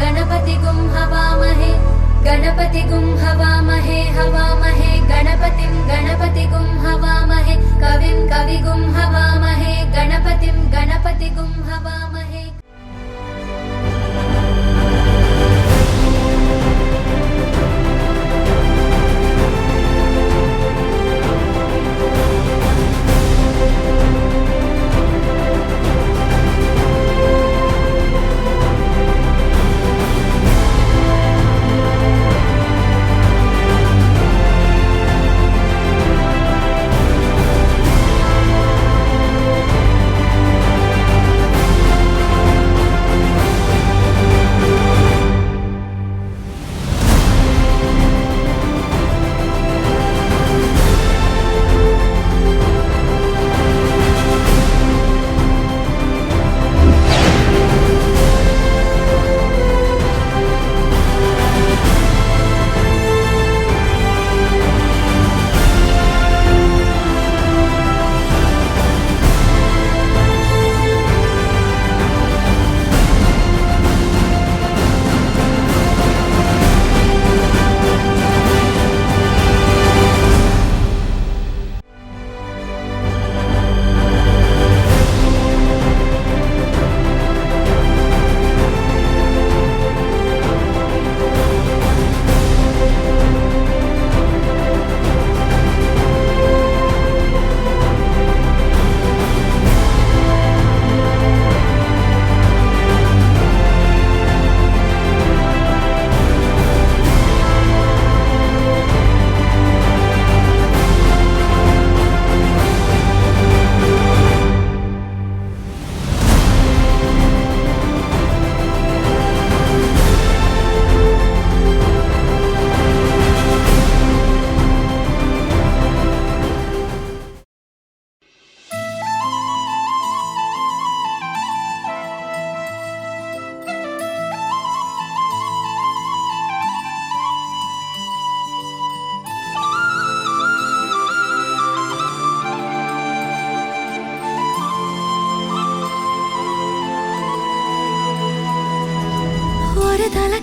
गणपतिगुं हवामहे गणपतिगुं हवामहे हवामहे गणपतिं गणपतिगुं हवामहे कविं कविगुं हवामहे गणपतिं गणपतिगुं हवामहे।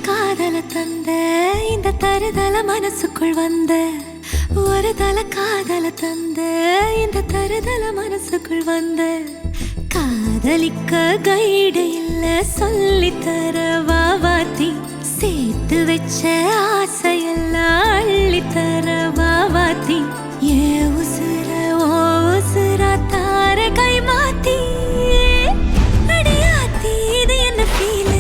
காதல தந்த இந்த தருதல மனசுக்குள் வந்த ஒரு தல காதல தந்த இந்த தருதல மனசுக்குள் வந்த காதலிக்க கைடு இல்ல சொல்லி தர வாவாத்தி சேர்த்து வச்ச ஆசையெல்லாம் அள்ளி தர வாவாத்தி ஏ உசுர ஓ உசுரா தார கை மாத்தி அடியாத்தி இது என்ன ஃபீல்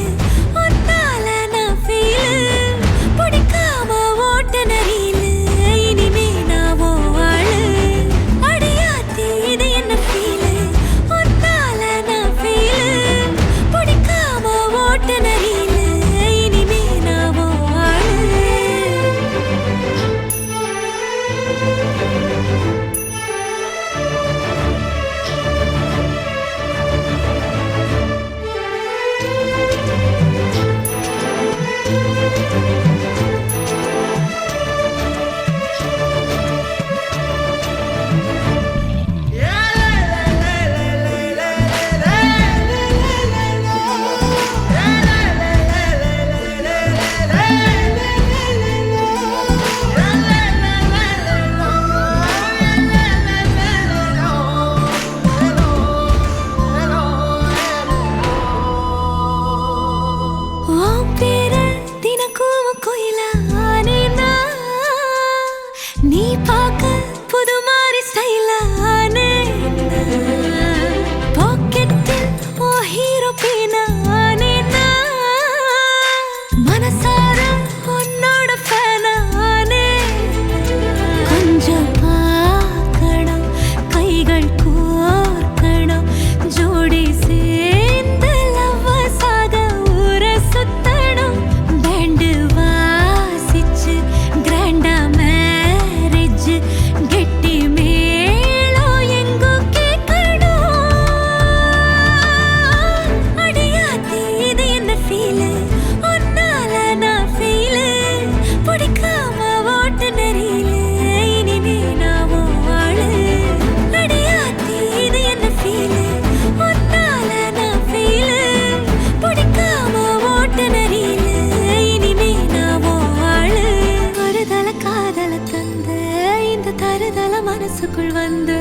மனசுக்குள் வந்த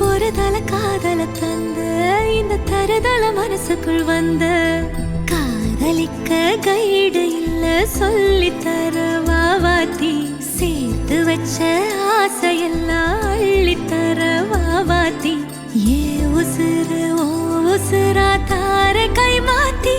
ஒரு தல காதல தந்த இந்த தருதல மனசுக்குள் வந்த காதலிக்க கைடு இல்ல சொல்லி தர வாவாத்தி சேர்த்து வச்ச ஆசையெல்லாம் அள்ளித்தர வாவாத்தி ஏ உசுறு ஓ உசுரா தார கை மாத்தி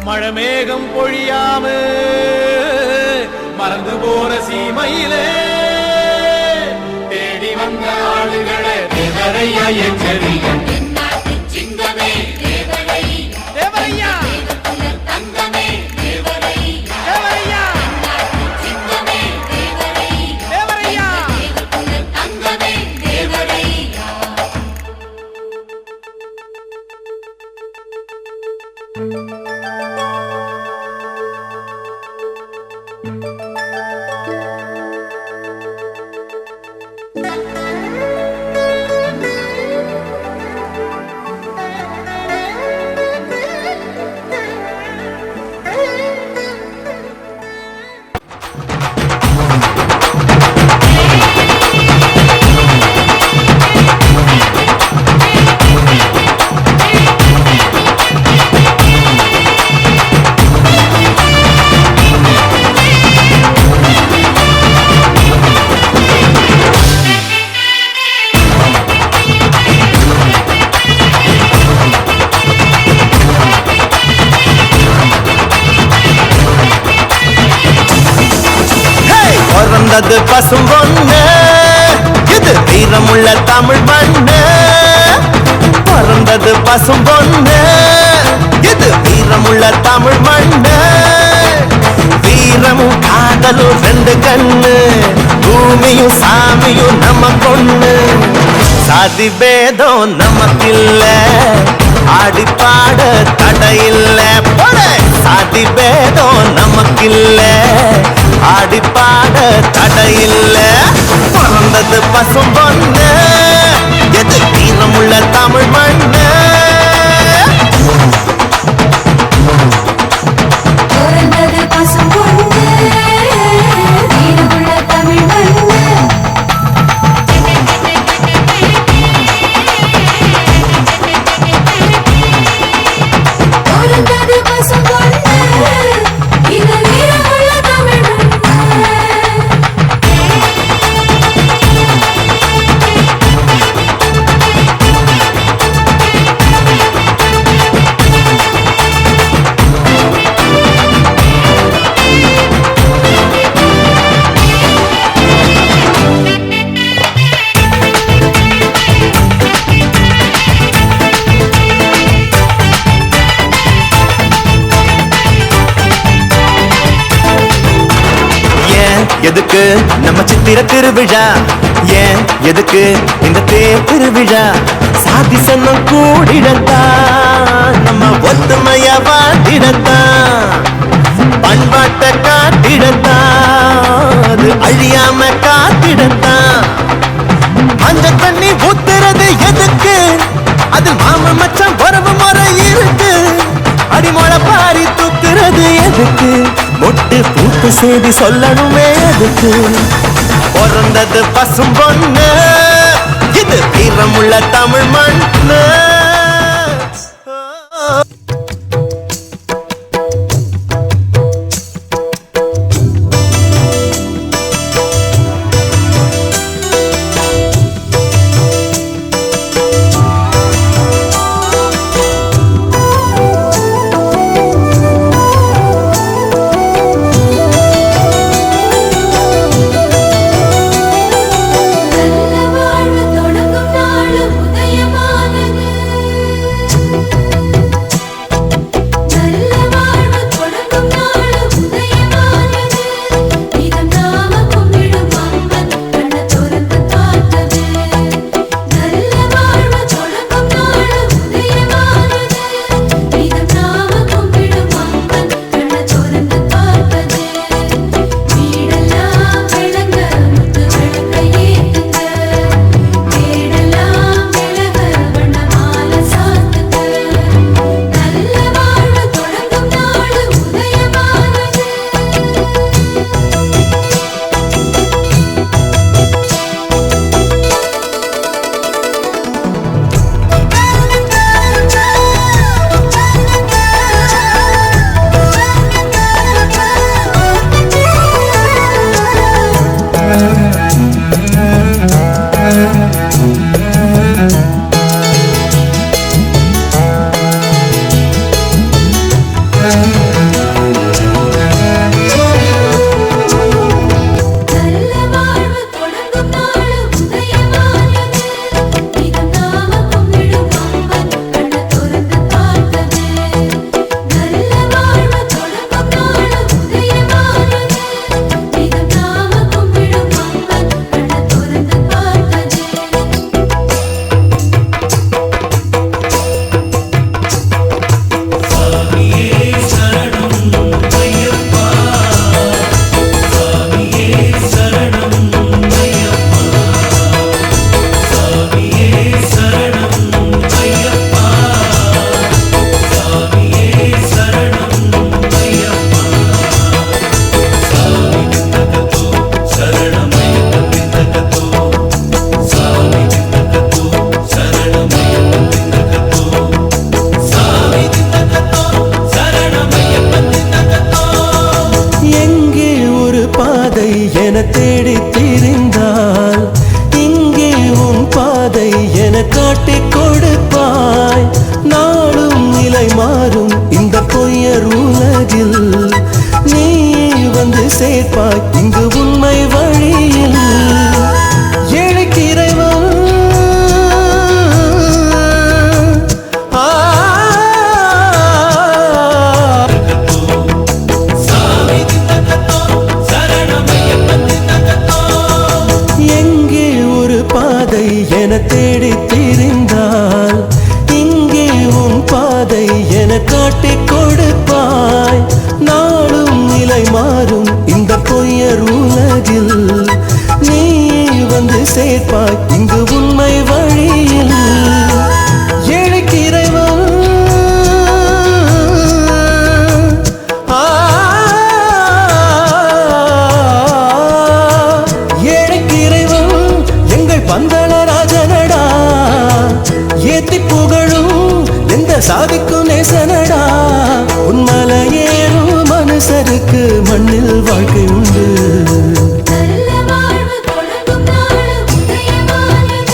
மழமேகம் பொழியாம மறந்து போன சீமையிலே தேடி வந்த ஆளுகளே தேவரையா எச்சரிக்கை பிறந்தது பசும் பொண்ணு, இது வீரமுள்ள தமிழ் மண்ணு. பிறந்தது பசும் பொண்ணு, இது வீரமுள்ள தமிழ் மண்ணு. வீரமும் காதலும் ரெண்டு கண்ணு, பூமியும் சாமியும் நம்ம கொண்ணு. சாதி பேதம் நமக்கில்ல, ஆடி பாட தடையில்ல. சாதி பேதம் நமக்கில்ல, ஆடி பாட தடையில்ல. பிறந்தது பசும் பொண்ணு, எது வீரமுள்ள தமிழ் மண்ணு. பிறந்தது பசும் பொண்ணு, வீரமுள்ள தமிழ் மண்ணு. எதுக்கு நம்ம சித்திர திருவிழா, ஏன் எதுக்கு இந்த தேர் திருவிழா, சாதி சன்னம் கூடிடத்தான், நம்ம ஒத்துமையா வாழ்ந்திடத்தான், பண்பாட்டை காட்டிடத்தான், அது அழியாம காத்திடத்தான். மஞ்ச தண்ணி ஊத்துறது எதுக்கு, அது மாம மச்சான் உறவு முறை இருக்கு, அடிமொழ பாரி தூக்குறது எதுக்கு, மொட்டு பூத்து செய்தி சொல்லணுமே எதுக்கு. பிறந்தது பசும் பொண்ணு, இது வீரமுள்ள தமிழ் மண்ணு. நல்ல வாழ்வு தொடங்கும் நாள் உதயமானது. நல்ல வாழ்வு தொடங்கும் நாள் உதயமானது. இதம் நாம கும்பிடும் அம்மன் கண்ண திறந்து பார்த்தது. நல்ல வாழ்வு தொடங்கும் நாள் உதயமானது. இதம் நாம கும்பிடும் அம்மன் கண்ண திறந்து பார்த்தது. வீடெல்லாம் விளங்க முத்து விளக்கை ஏத்துங்க. வீடெல்லாம் விளங்க வண்ண மாலை சாத்துங்க. நல்ல வாழ்வு தொடங்கும் நாள் உதயமானது. நல்ல வாழ்வு தொடங்கும் நாள் உதயமானது. இதம் நாம கும்பிடும் அம்மன் கண்ண திறந்து பார்த்தது. நல்ல வாழ்வு தொடங்கும் நாள் உதயமானது. இதம் நாம கும்பிடும் அம்மன் கண்ண திறந்து பார்த்தது. எங்கே ஒரு பாதை என தேடி திரிந்தால், இங்கே உன் பாதை என காட்டிக் கொடுப்பாய். நாளும் நிலை மாறும் இந்த பொய்யர் உலகில், நீ வந்து சேர்ப்பாய் இங்கு உண்மை வழியில். ஏழைக்கு இறைவன் ஆ எங்கே ஒரு பாதை என தேடி திரிந்தால், இங்கே உன் பாதை என காட்டிக் கொடுப்பாய். நாளும் நிலை மாறும் இந்த பொய்யர் உலகில், நீ வந்து சேர்ப்பாய் இங்கு உண்மை வழியில். ஏழைக்கு இறைவன் ஆ ஏழைக்கு இறைவன் எங்கள் பந்தளராஜனடா, ஏத்தி புகழும் எந்த சாதிக்கும் நேசனடா. உன்மலை ஏறும் மனுஷருக்கு மண்ணில் வாழ்க்கை உண்டு. நல்ல வாழ்வு தொடங்கும் நாள் உதயமானது.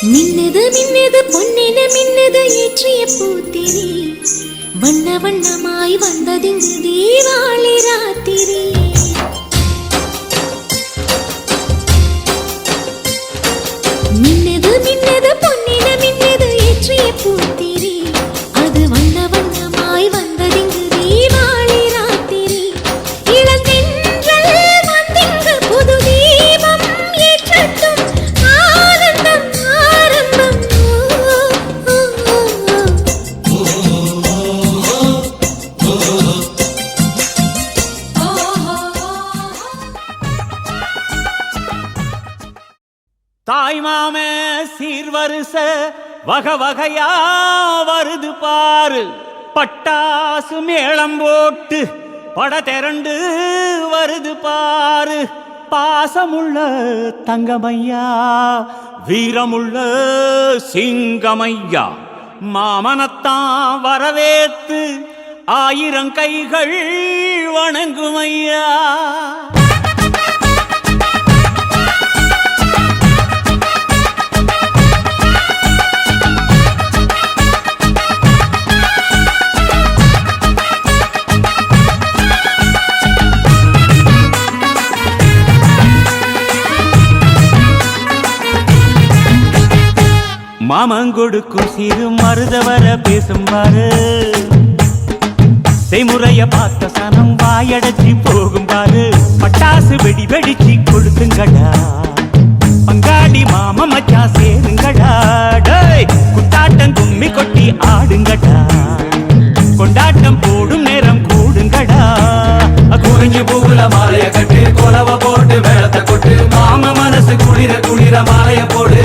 மின்னது மின்னது பொன்னென மின்னது ஏற்றிய பூத்திரி வண்ண வண்ணமாய் வந்ததிங்கு தீபாவளி ராத்திரி மின்னது மின்னது பொன்னென மின்னது ஏற்றிய பூத்திரி அது வண்ண வண்ணமாய் வந்ததிங்கு தீபாவளி ராத்திரி இளந்தென்றல் வந்திங்கு புது தீபம் ஏற்றட்டும் ஆனந்தம் ஆரம்பம் தாய்மாமே சீர்வரிச வகை வகையா வருது பாரு பட்டாசு மேளம் போட்டு பட திரண்டு வருது பாரு பாசமுள்ள தங்கமையா வீரமுள்ள சிங்கமையா மாமனத்தான் வரவேத்து 1000 கைகள் வணங்குமையா மாமங்கொடுக்கும் சிறு மருதவர பேசும் பாரு செய்முறைய பார்த்த சனம் வாயடைச்சி போகும் பாரு பட்டாசு வெடி வெடிச்சு கொடுத்துங்கடா பங்காளி மாம மச்சா சேருங்கடா டேய் குட்டாட்டம் கும்மி கொட்டி ஆடுங்கடா கொண்டாட்டம் போடும் நேரம் கூடுங்கடா குறிஞ்சி பூவுல மாலைய கட்டு கொலவ போட்டு வேளத்தை கொட்டு மாம மனசு குளிர குளிர மாலைய போடு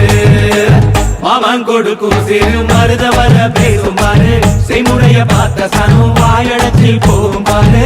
மாமன் கொடுக்கும் சிறு மருத வர பேசும் பாரு செய்முறைய பார்த்த சனம் வாயடைச்சி போகும் பாரு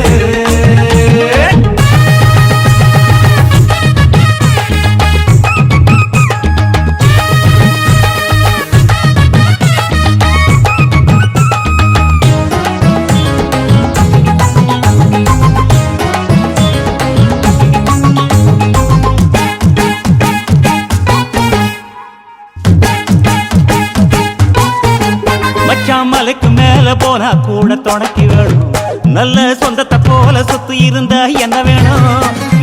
மலைக்கு மேல போனா கூட துணைக்கு வேணும் நல்ல சொந்தத்தை போல சொத்து இருந்தா என்ன வேணும்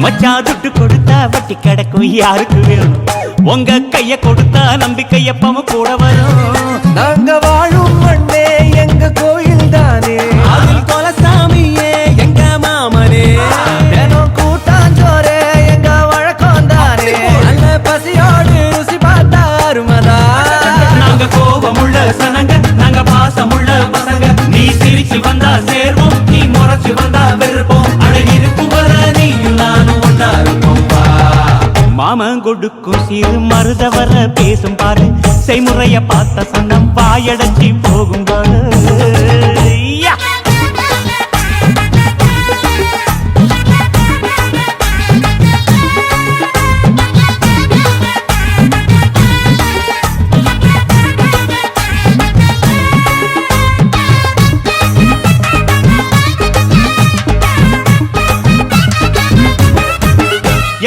மச்சான் துட்டு கொடுத்தா வட்டி கிடக்கும் யாருக்கு வேணும் உங்க கைய கொடுத்தா நம்பிக்கை எப்பவும் கூட வரும் நாங்க வாழும் மண்ணே எங்க கோயில் தானே அதில் கொலசாமியே எங்க மாமனே தினம் கூட்டாஞ்சோரே எங்க வழக்கம் தானே நல்ல பசியோடு ருசி பார்த்தா அருமதா நாங்க கோபமுள்ள சனங்க நாங்க பாசமுள்ள பசங்க நீ சிரிச்சு வந்தா சேர்வோம் நீ முறைச்சு வந்தா வெறுப்போம் அழகிருக்கும் வர நீயும் நானும் ஒன்னா இருப்போம் மாமன் கொடுக்கும் சிறு மருதவர பேசும் பாரு செய்முறைய பார்த்த சன்னம் வாயடைச்சி போகும் பாரு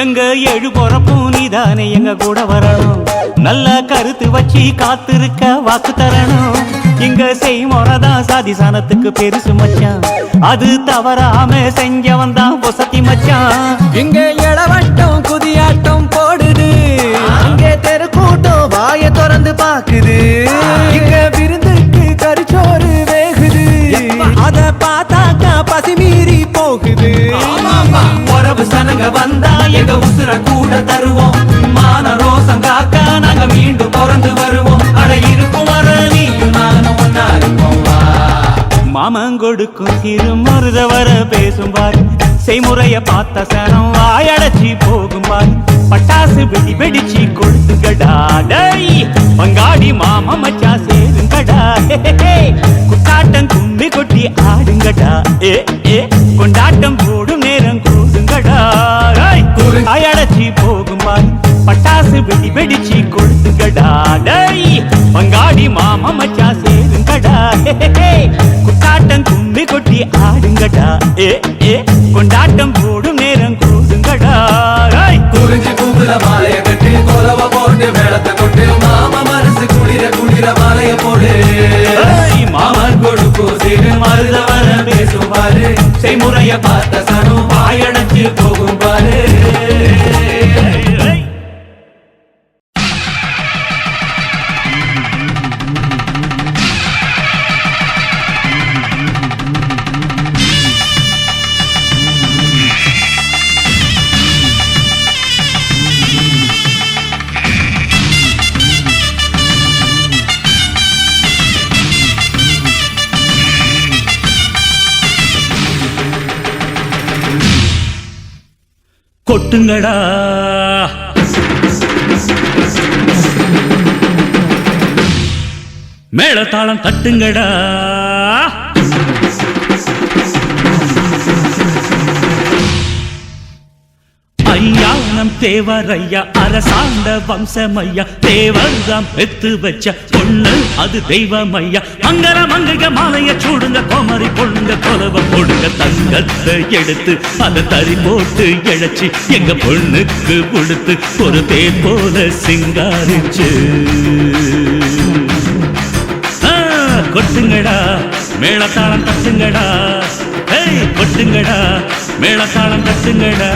எங்க ஏழு பொறப்பும் நீதானே எங்க கூட வரணும் நல்ல கருத்து வச்சு காத்திருக்க வாக்கு தரணும் இங்க செய்முறைதான் சாதி சாணத்துக்கு பெருசு மச்சான் அது தவறாம செஞ்சவன் தான் பொசத்தி மச்சான் இங்க இளவட்டம் குதியாட்டம் போடுது அங்கே தெரு கூட்டம் வாய திறந்து பாக்குது இங்க விருந்துக்கு கரிச்சோறு வேகுது அத பார்த்தாக்கா பசி மீறி போகுது உறவு சனங்க வந்தா எங்க உசுர கூட தருவோம் மான ரோசம் காக்க நாங்க மீண்டும் பிறந்து வருவோம் அட இருக்கும் வர நீயும் நானும் ஒன்னா இருப்போம் மாமன் கொடுக்கும் சிறு மருதவர பேசும் பாரு செய்முறைய பார்த்த சனம் வாயடைச்சி போகும் பாரு பட்டாசு வெடி வெடிச்சு கொடுத்துங்கடா டேய் பங்காளி மாம மச்சா சேருங்கடா குட்டாட்டம் கும்மி கொட்டி ஆடுங்கடா கொண்டாட்டம் போடும் நேரம் கூடுங்கடா வாயடைச்சி போகும் பாரு பட்டாசு வெடி வெடிச்சு கொடுத்துங்கடா டேய் பங்காளி மாம மச்சா சேருங்கடா குட்டாட்டம் கும்மி கொட்டி ஆடுங்கடா கொண்டாட்டம் போடும் நேரம் கூடுங்கடா குறிஞ்சி பூவுல மாலைய கட்டி கொலவ போட்டு வேளத்தை கொட்டு மாம மனசு செய்முறைய பார்த்த சனம் வாயடைச்சு போகும் பாரு. கொட்டுங்கடா மேளதாளம் தட்டுங்கடா ஐயா நம் தேவரையா அரசாண்ட வம்சமையா தேவர்தாம் பெத்து வச்ச பொண்ணு அது தெய்வமையா மங்கள மங்கைக மாலைய சூடுங்க கோமரி பொண்ணுங்க கொலவ போடுங்க தங்கத்தை எடுத்து அதை தறி போட்டு இழைச்சி எங்க பொண்ணுக்கு கொடுத்து ஒரு பேர் போல சிங்காரிச்சு கொட்டுங்கடா மேளதாளம் தட்டுங்கடா கொட்டுங்கடா மேளதாளம் தட்டுங்கடா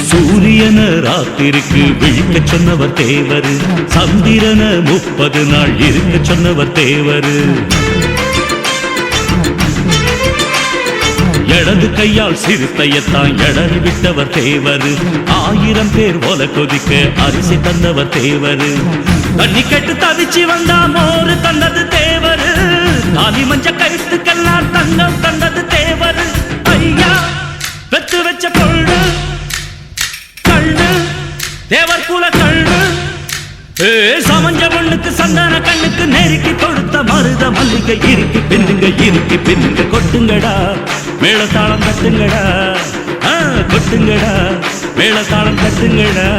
சூரியன ராத்திருக்கு விழிக்க சொன்னவர் தேவரு சந்திரன 30 நாள் இருக்க சொன்னவர் தேவரு இடது கையால் சிறுத்தையத்தான் எடறி விட்டவர் தேவரு 1000 பேர் ஓல கொதிக்க அரிசி தந்தவர் தேவரு தண்ணி கெட்டு தவிச்சு வந்தா மோரு தந்தது தேவரு தாலி மஞ்ச கருத்துக்கெல்லாம் தங்கம் தந்தது தேவரு ஐயா பெத்து வச்ச பொண்ணு தேவர் குல கண்ணு சமஞ்ச பொண்ணுக்கு சந்தான கண்ணுக்கு நெருக்கி கொடுத்த மருத மல்லிகை இறுக்கி பின்னுங்க கொட்டுங்கடா மேளதாளம் தட்டுங்கடா கொட்டுங்கடா மேளதாளம் தட்டுங்கடா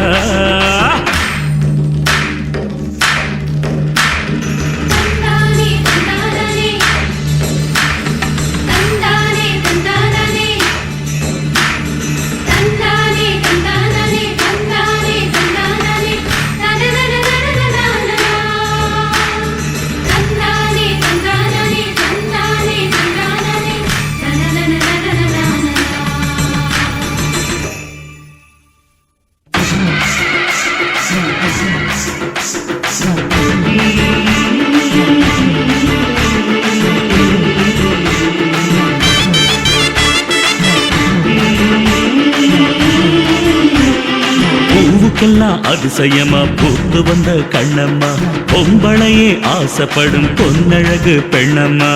பூவுக்கெல்லாம் அதிசயமா பூத்து வந்த கண்ணம்மா பொம்பளையே ஆசைப்படும் பொன்னழகு பெண்ணம்மா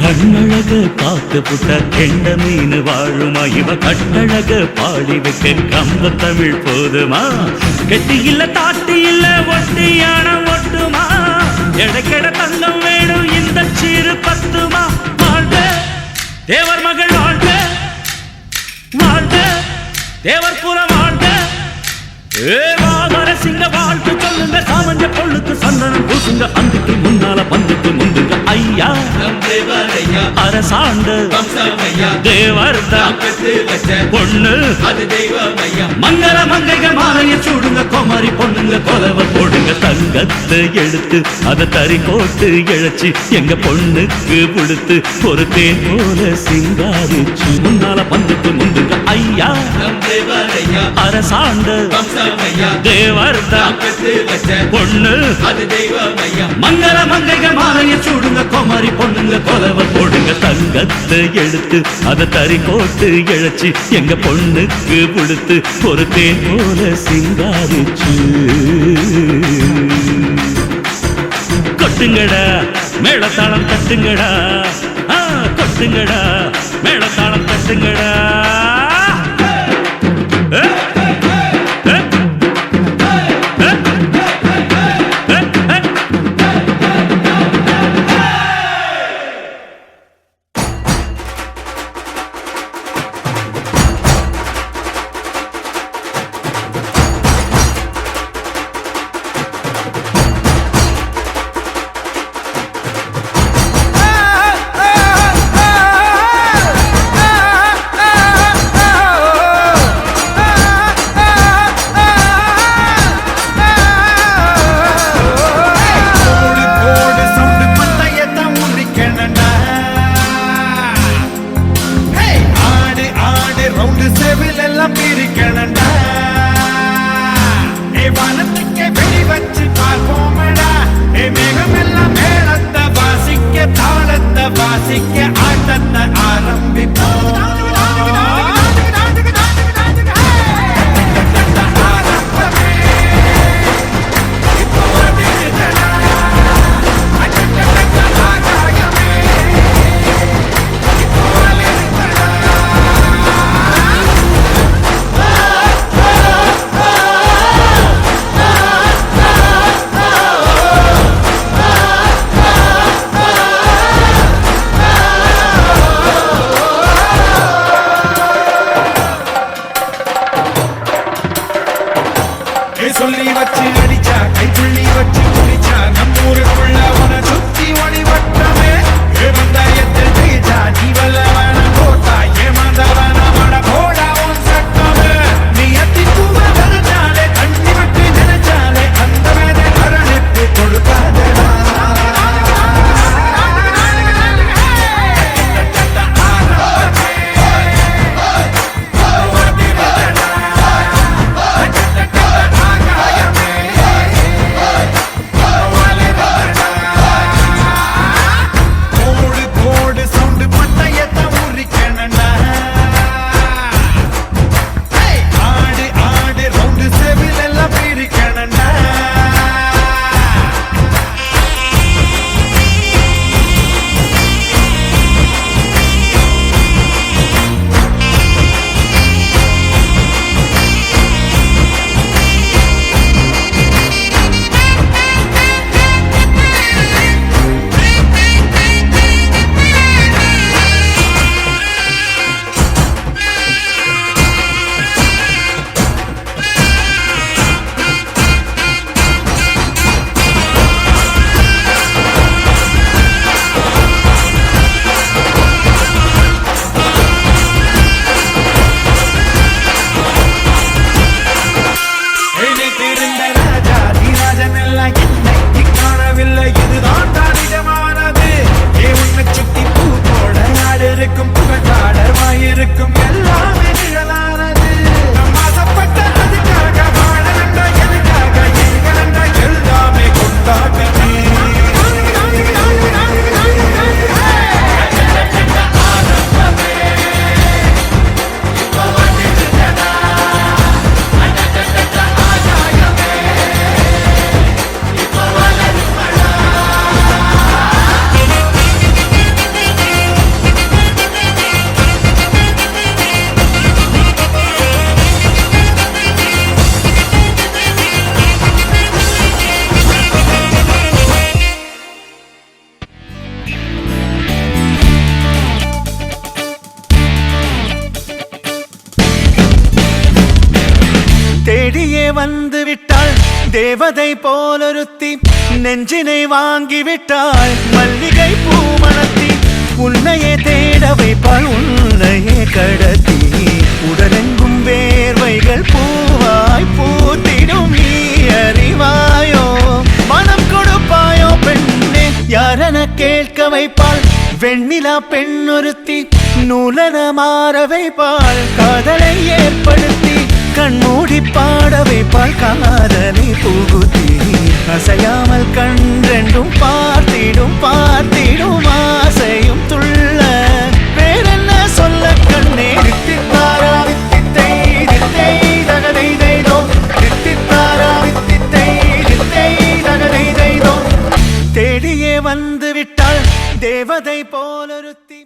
கண்ணழகு பார்த்து புட்ட கெண்ட மீன் வாழுமா இவ கட்டழக பாடி வைக்க கம்ப தமிழ் போதுமா கெட்டி இல்ல தாட்டி இல்ல ஒட்டியான ஒட்டுமா எடைக்கெட தங்கம் வேணும் இந்த சிறு பத்துமா வாழ்க தேவர் மகள் வாழ்க வாழ்க தேவர் குல வாழ்க சிங்க வாழ்த்து சொல்லுங்க சாமஞ்ச பொண்ணுக்கு சந்தனம் பூசுங்க அந்துக்கு முன்னால பந்துக்கு முந்துங்க ஐயா அரசாண்டு தேவர் பொண்ணு மங்கள மங்கைக மாலைய சூடுங்க கோமாரி பொண்ணுங்க கொலவ போடுங்க தங்கத்தை எடுத்து அதை தறி போட்டு இழைச்சி எங்க பொண்ணுக்கு கொடுத்து ஒரு தேன் போல சிங்காரிச்சு முன்னால பந்துக்கு முந்துங்க ஐயா அரசாண்டு தேவர் பொண்ணு மங்கள மங்கைக மாலைய சூடுங்க கோமாரி பொண்ணுங்க கொலவ போடுங்க தங்கத்தை எடுத்து அதை தறி போட்டு இழைச்சி எங்க பொண்ணுக்கு கொடுத்து ஒரு தேன் போல சிங்காரிச்சு கொட்டுங்கடா மேளதாளம் தட்டுங்கடா கொட்டுங்கடா மேளதாளம் தட்டுங்கடா தேவதை போலொருத்தி நெஞ்சினை வாங்கிவிட்டாள் மல்லிகை பூமணத்தி உன்னையே தேட வைப்பாள் உன்னையே கடத்தி உடலெங்கும் வேர்வைகள் பூவாய் பூத்திடும் நீ அறிவாயோ மனம் கொடுப்பாயோ பெண்ணே யாரென கேட்க வைப்பாள் வெண்ணிலா பெண்ணொருத்தி நூலன மாற வைப்பாள் காதலை ஏற்படுத்தி கண்மூடி பாட வைப்பாள் காதலை புகுத்தி அசையாமல் கண்டெண்டும் பார்த்திடும் பார்த்திடும் ஆசையும் துள்ள வேறென்ன சொல்ல கண்ணே தித்தித்தாரா வித்தித்தை தித்தை தகதை தைதோ தித்தித்தாரா வித்தித்தை தித்தை தகதை தைதோ தேடியே வந்து விட்டாள் தேவதை போலொருத்தி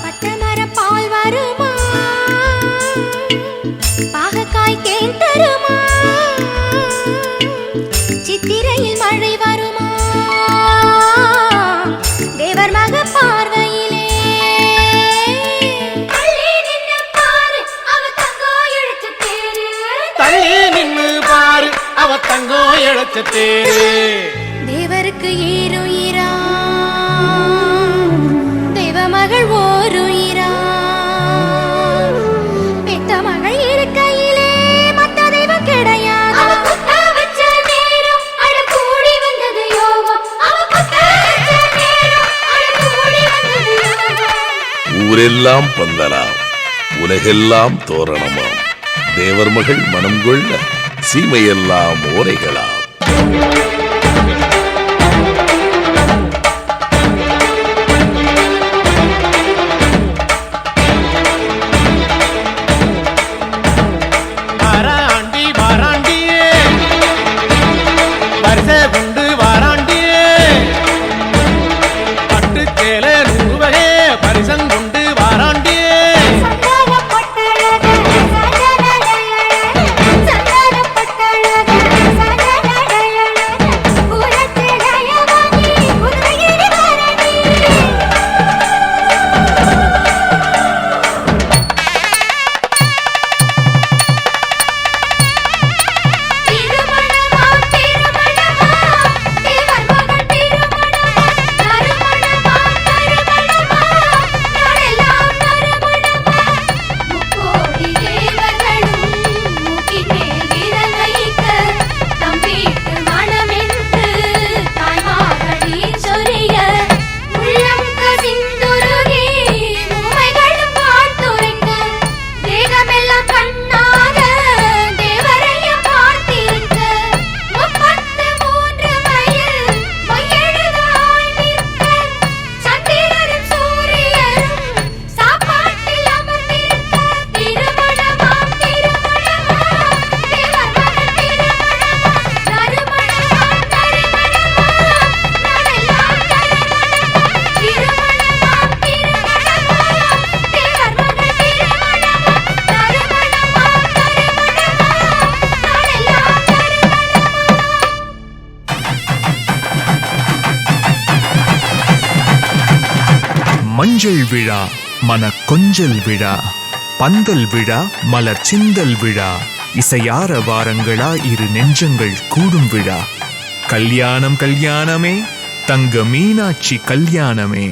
பட்டமர பால் வருமா பாகக்காய் தேன் தருமா சித்திரையில் மழை வருமா தேவர் மக பார்வையிலே தள்ளி நின்னு பாரு அவ தங்கோ இழுத்து தேரு தள்ளி நின்னு பாரு அவ தங்கோ இழுத்து தேரு தேவருக்கு ஈருயிரா மகள் ஓருயிரா பெத்த மகள் இருக்கையிலே மத்த தெய்வம் கிடையாது ஊரெல்லாம் பந்தலாம் உலகெல்லாம் தோரணமாம் தேவர் மகள் மனம் கொள்ள சீமையெல்லாம் ஓரைகளாம் மஞ்சள் விழா மன கொஞ்சல் விழா பந்தல் விழா மலர் சிந்தல் விழா இசையார வாரங்களா இரு நெஞ்சங்கள் கூடும் விழா கல்யாணம் கல்யாணமே தங்க மீனாட்சி கல்யாணமே.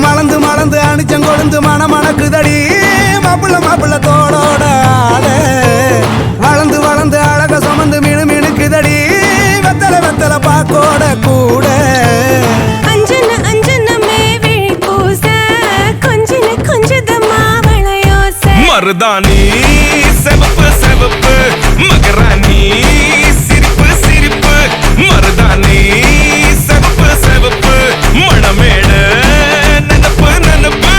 மலந்து மலந்து அணிச்சம் கொழுந்து மணமணக்குதடி மாப்பிள்ள மாப்பிள்ள தோடோட ஆட வளர்ந்து வளர்ந்து அழக சுமந்து மினு மினுக்குதடி வெத்தல வெத்தல பாக்கோட கூட அஞ்சன அஞ்சனமே விழி பூச கொஞ்சன கொஞ்சதமா வளையோச மருதாணி செவப்பு செவப்பு மகராணி சிரிப்பு சிரிப்பு மருதாணி செவப்பு செவப்பு மணமேட நனப்பு நனப்பு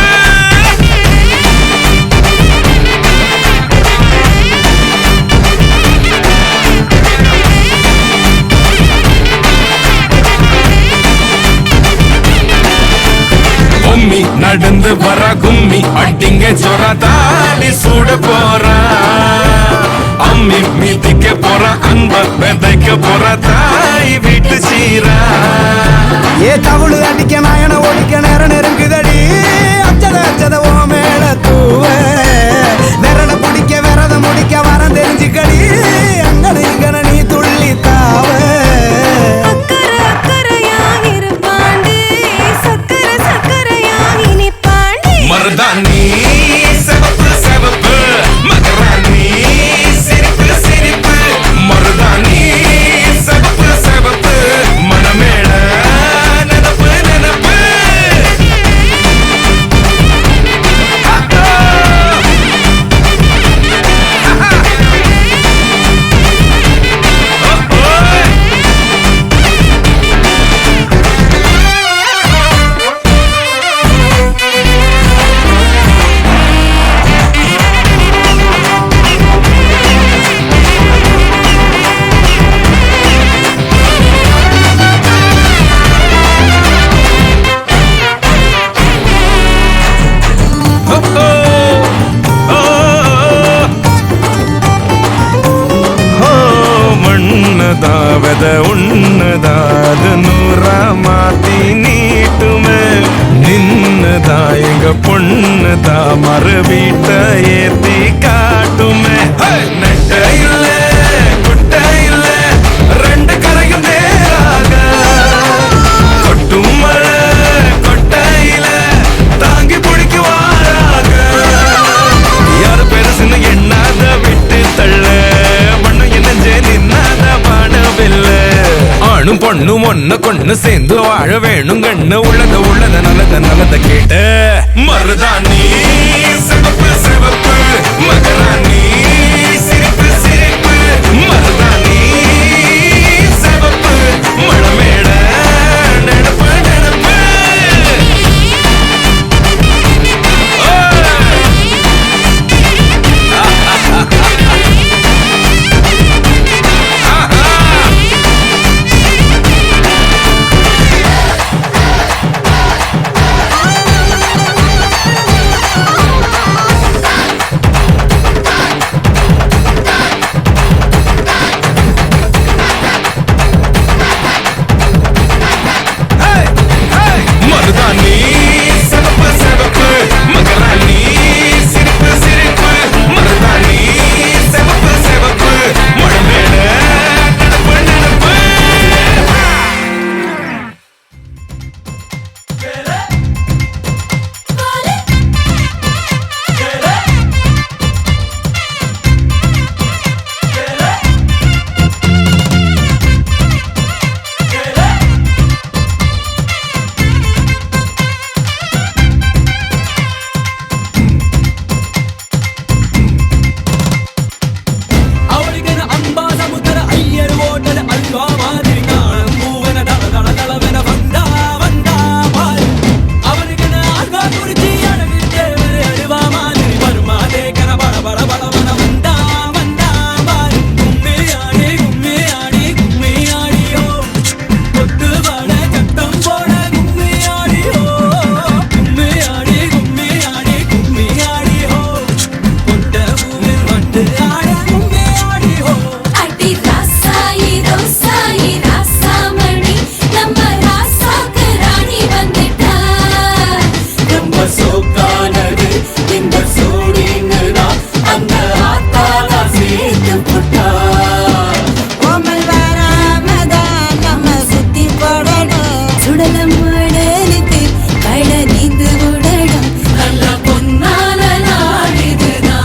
கும்மி நடந்து வர கும்மி அட்டிங்க சொர தாலி சூட போறா அம்மி மீதிக்க போற அன்ப விதைக்க போற தாய் வீட்டு சீரா ஏ தவுளு அடிக்க நாயன ஓடிக்க நேரம் நெருங்குதடி அச்சத அச்சத ஓ மேல தூவ விரட பிடிக்க விரத முடிக்க வரம் தெரிஞ்சுக்கடி அங்கன இங்கன நீ துள்ளி தாவ அக்கறை அக்கறையாகிரு பாண்டி சக்கர சக்கரையாகினி பாண்டி மருதாணி செவப்பு செவப்பு மகராணி சிரிப்பு சிரிப்பு மருதாணி செவப்பு செவப்பு மணமேட நனப்பு நனப்பு மண்ணதாவத உன்னதாது நூறா மாத்தி நீட்டுமே நின்னதா எங்க பொண்ணுதா மறு வீட்ட ஏத்தி காட்டுமே நெட்ட இல்ல குட்ட இல்ல ரெண்டு கரையும் நேராக கொட்டும் மழை கொட்டையில தாங்கி பிடிக்குவாராக யாரு பெருசுன்னு எண்ணாத விட்டு தள்ள மண்ணும் என்னஞ்சே நின்னாத பாடவில்ல ஆணும் பொண்ணும் ஒண்ணு கொண்டு சேர்ந்து வாழ வேணும் கண்ணு உள்ளத உள்ளத நல்லத நல்லத கேட்ட மருதாணி சிவப்பு சிவப்பு மகராணி சிரிப்பு சிரிப்பு மருதாணி சிவப்பு மணமேட நெனப்பு நெனப்பு விட்டு ஆடணுமே ஆடி ஹோ அடி ராசாயி ரோசாயி ராசாமணி நம்ம ராசாக்கு ராணி வந்துட்டா ரொம்ப சோக்கானது இந்த சோடிங்கதான் அந்த ஆத்தாளா சேர்த்து புட்டா கோமல் வராமதான் நம்ம சுத்தி போடணும் சுடலம் உடலுக்கு கட நீந்து உடலும் நல்ல பொன்னால நாள் இதுதான்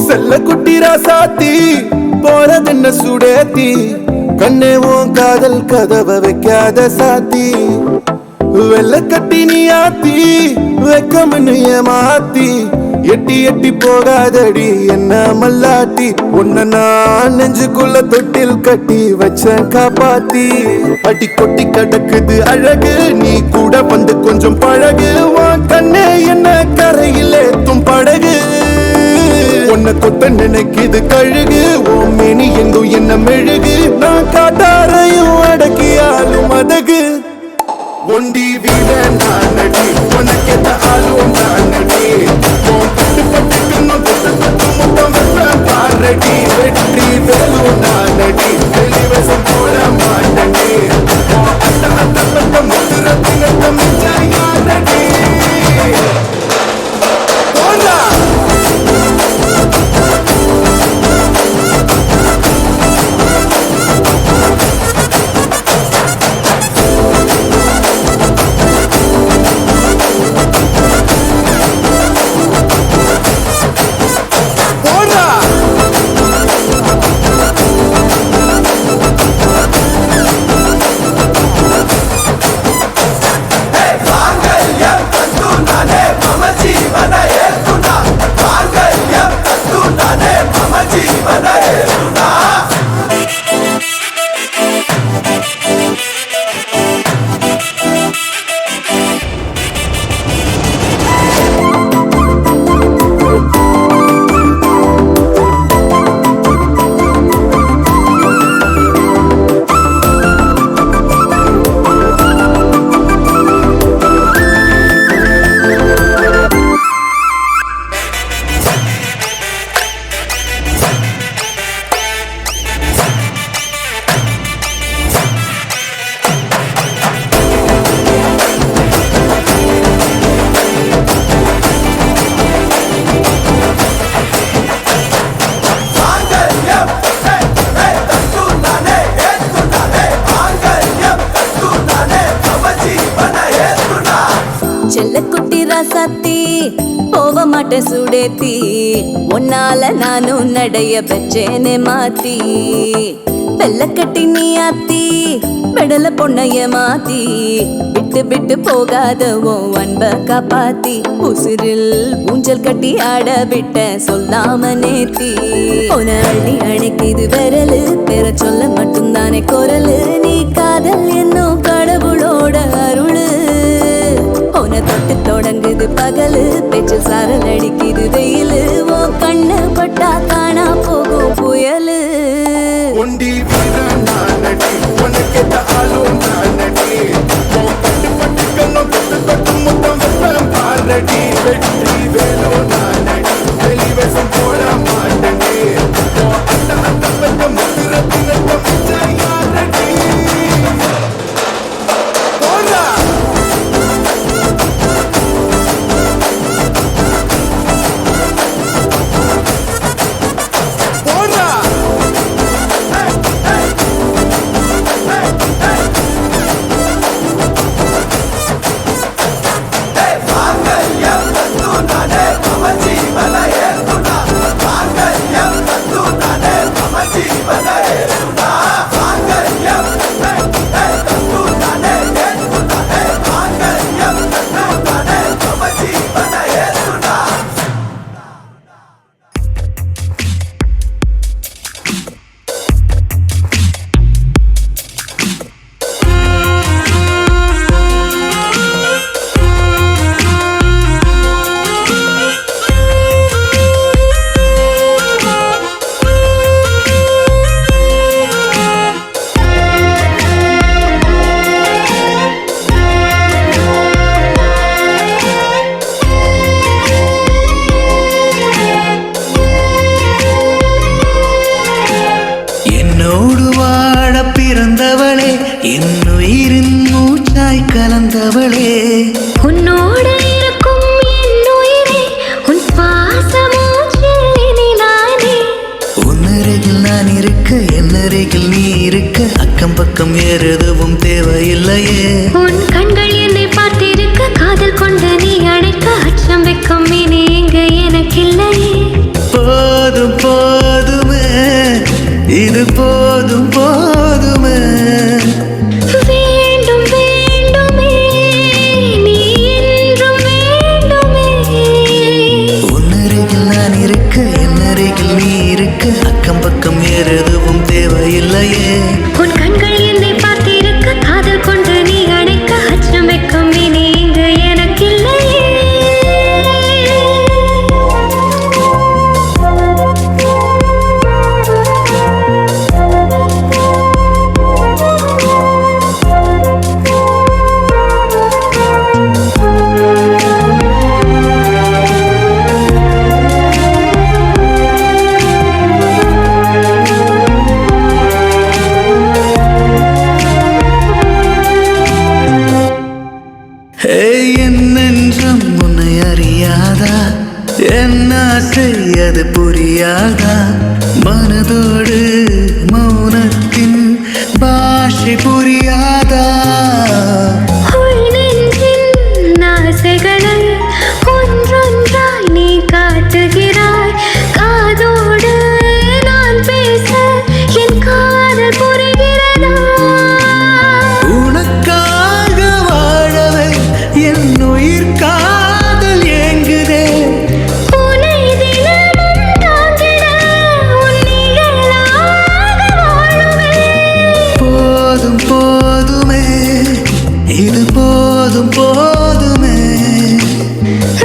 செல்ல குட்டி ராசாத்தி போறதென்ன சுடேத்தி கண்ணே உன் காதல் கதவை வைக்காத சாத்தி வெள்ள கட்டி நீ ஆத்தி வெக்கம்னு ஏமாத்தி எட்டி எட்டி போகாதடி என்ன மல்லாட்டி உன்ன நான் நெஞ்சுக்குள்ள தொட்டில் கட்டி வச்ச காப்பாத்தி அடி கொட்டி கடக்குது அழகு நீ கூட வந்து கொஞ்சம் பழகு உன் கண்ணே என்ன கரையில் ஏத்தும் படகு உன்னை தொட்ட நினைக்குது கழுகு உன் மேனி எங்கும் என்ன மெழுகு நான் காட்டாரையும் அடக்கியாலும் அதகு ஒண்டி வீட நான் நடி உனக்கேத்த ஆளும் நான் நடி பட்டு பட்டுக்கணும் தொட்டு தொட்டு முத்தம் வெப்பம் பாரடி வெற்றி வேலும் நான் நடி வெளிவசம் போட மாட்டடி அத்த அத்த பட்ட முத்துர தினத்த மிச்சாயா நடி போடா சுடேத்தி உன்னால நானும் நடைய பெற்றேனே மாத்தி வெள்ள கட்டி நீ ஆத்தி பெடல பொண்ணைய மாத்தி விட்டு விட்டு போகாத உன் அன்ப காப்பாத்தி உசிரில் ஊஞ்சல் கட்டி ஆட விட்ட சொல்லாம நேத்தி உன அள்ளி அணைக்குது விரலு பெற சொல்ல மட்டும்தானே குரலு நீ காதல் என்னும் கடவுளோட அருளு உன தொட்டு தொடங்குது பகலு பேச்சில் சாரல் அடிக்குது வெயிலு ஓ கண்ணு பட்டா காணா போகும் புயலு ஒண்டி வீர நான் நடி உனக்கேத்த ஆளும் நான் நடி பட்டு பட்டுக்கணும் தொட்டு தொட்டு முத்தம் வெப்பம் பாரடி வெற்றி வேலும் நான் நடி வெளிவசம் போட மாட்டடி அத்த அத்த பட்ட முத்துர தினத்த மிச்சாயா நடி போடா கலந்தவளே உன்னோடு இருக்கும் என் உயிரே உன் பாசமூச்சில் நானே உன்னருகில் நான் இருக்க என்னருகில் நீ இருக்க அக்கம் பக்கம் எதுவும் தேவையில்லையே உன் கண்கள் என்னை பார்த்திருக்க காதல் கொண்டு நீ அழைக்க அச்சம் வைக்கும் இனி இங்கு எனக்கில்லையே போதும் இருக்க என்னருகில் நீ இருக்க அக்கம் பக்கம் ஏறதுவும் தேவையில்லையே உன் கண்கள் என்னை பார்த்திருக்க காதல் கொண்டு நீ அணைக்க அச்சம் வெக்கம் இனி இங்கு எனக்கில்லையே என்னென்றும் உன்னை அறியாதா என்ன செய்யது புரியாதா மனதோடு மௌனத்தின் பாஷை புரியாதா உள் நெஞ்சின் ஆசைகளை ஒன்றொன்றாய் நீ காட்டுகிறாய் காதோடு நான் பேச என் காதல் புரிகிறதா உனக்காக வாழவே என் உயிர் காதல் ஏங்குதே உன்னை தினமும் தாங்கிட உன் நிழலாக வாழுவேன் போதும் போதுமே இது போதும் போதுமே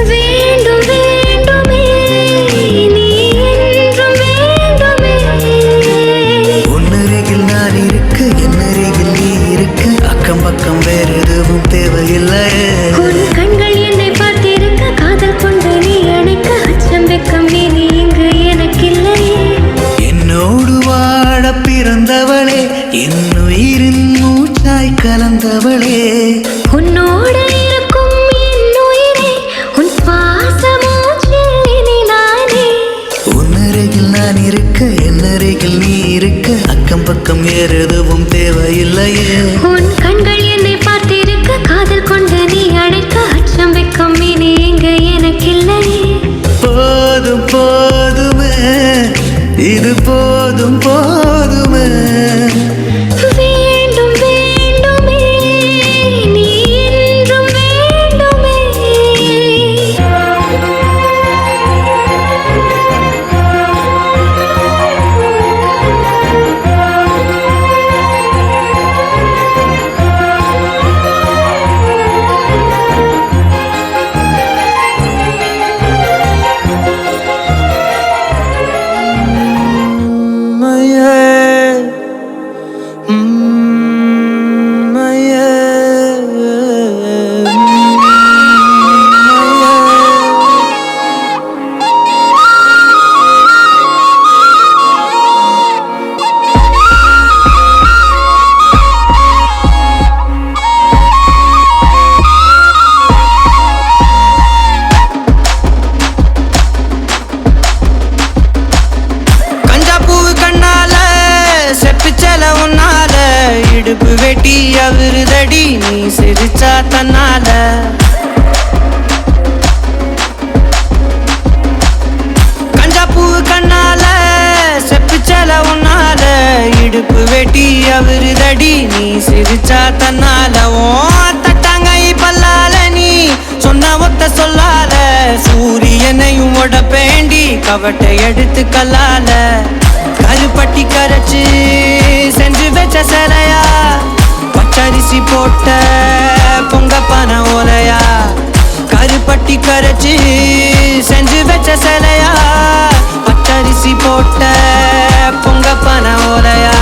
வேண்டும் வேண்டுமே நீ என்றும் வேண்டுமே உன்னருகில் நான் இருக்க என்னருகில் நீ இருக்க அக்கம் பக்கம் வேற எதுவும் தேவையில்லை உன் கண்கள் என்னை பார்த்திருக்க காதல் கொண்டு நீ அணைக்க அச்சம் வெக்கம் இனி இங்கு எனக்கில்லையே என்னோடு வாழ பிறந்தவளே என் உயிரின் மூச்சாய் கலந்தவளே உன்னோடு இருக்கும் என் உயிரே உன் சுவாச மூச்சில் இனி நானே உன்னருகில் நான் இருக்க என்னருகில் நீ இருக்க அக்கம் பக்கம் வேற எதுவும் தேவையில்லையே உன் கண்கள் என்னை பார்த்திருக்க காதல் கொண்டு நீ அணைக்க அச்சம் வெக்கம் இனி இங்கு எனக்கில்லையே போதும் போதுமே இது போதும் போதுமே வேண்டும் வேண்டுமே நீ என்றும் வேண்டுமே இடுப்பு வெட்டி அவருதடி நீ சிரிச்சா தன்னால கஞ்சாப்பூ கண்ணால செப்பிச்சல உன்னால இடுப்பு வெட்டி அவருதடி நீ சிரிச்சா தன்னால ஓ தட்டாங்கை பல்லால நீ சொன்ன ஒத்த சொல்லால சூரியனையும் உடப்பேண்டி கவட்டை எடுத்து கல்லால கருப்பட்டி கரைச்சு செஞ்சு வச்ச சிலையா பச்சரிசி போட்ட பொங்கப்பான ஓலையா கருப்பட்டி கரைச்சு செஞ்சு வச்ச சிலையா பச்சரிசி போட்ட பொங்கப்பான ஓலையா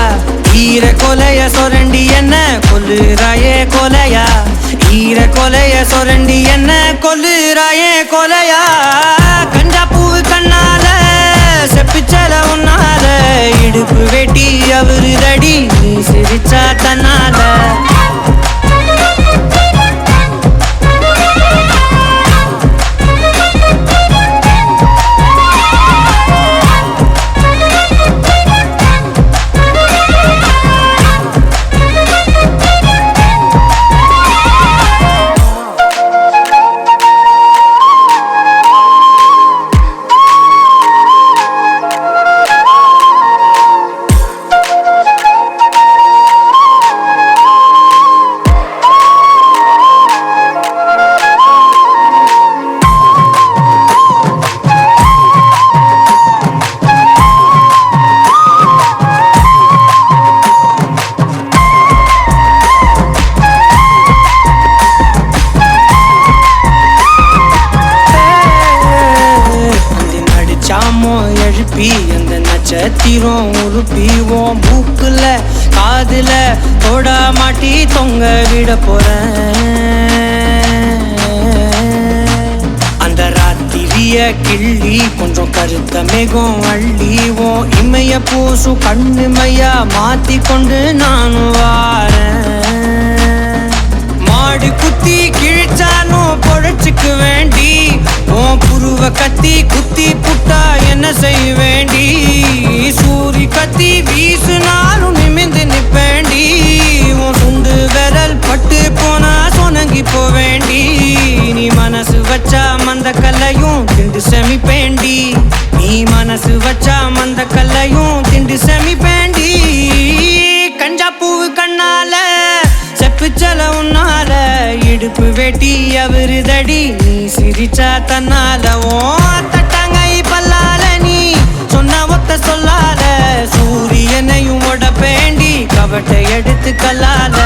ஈர கொலைய சொரண்டி என்ன கொல்லுறாயே கொலையா ஈர கொலைய சொரண்டி என்ன கொல்லுறாயே கொலையா கஞ்சாப்பூ கண்ணால செப்பிச்சல உன்னால இடுப்பு வெட்டி அவருதடி நீ சிரிச்சா தன்னால எழுப்பி அந்த நட்சத்திரம் உருப்பிவோம் மூக்குல காதுல தோடா மாட்டி தொங்க விட போறேன் அந்த ராத்திரிய கிள்ளி கொஞ்சம் கருத்த மேகம் அள்ளிவோம் இமைய பூசும் கண்ணு மையா மாத்தி கொண்டு நானும் வாரேன் மாடு குத்தி கிழிச்சானும் பொழைச்சுக்கு வேண்டி உன் புருவ கத்தி குத்தி புட்டா என்ன செய்ய வேண்டி சூரி கத்தி வீசுனாலும் நிமிந்து நிப்பேண்டி உன் சுண்டு விரல் பட்டு போனா சொனங்கி போவேண்டி நீ மனசு வச்சா மந்த கல்லையும் திண்டு செமிப்பேண்டி நீ மனசு வச்சா மந்த கல்லையும் திண்டு செமிப்பேண்டி கஞ்சா பூவு கண்ணால செப்புச்சல உன்னால இடுப்பு வெட்டி அவருதடி நீ சிரிச்சா தன்னால ஓ தட்டாங்கை பல்லால நீ சொன்ன ஒத்த சொல்லால சூரியனையும் உடப்பேண்டி கவட்டை எடுத்து கல்லால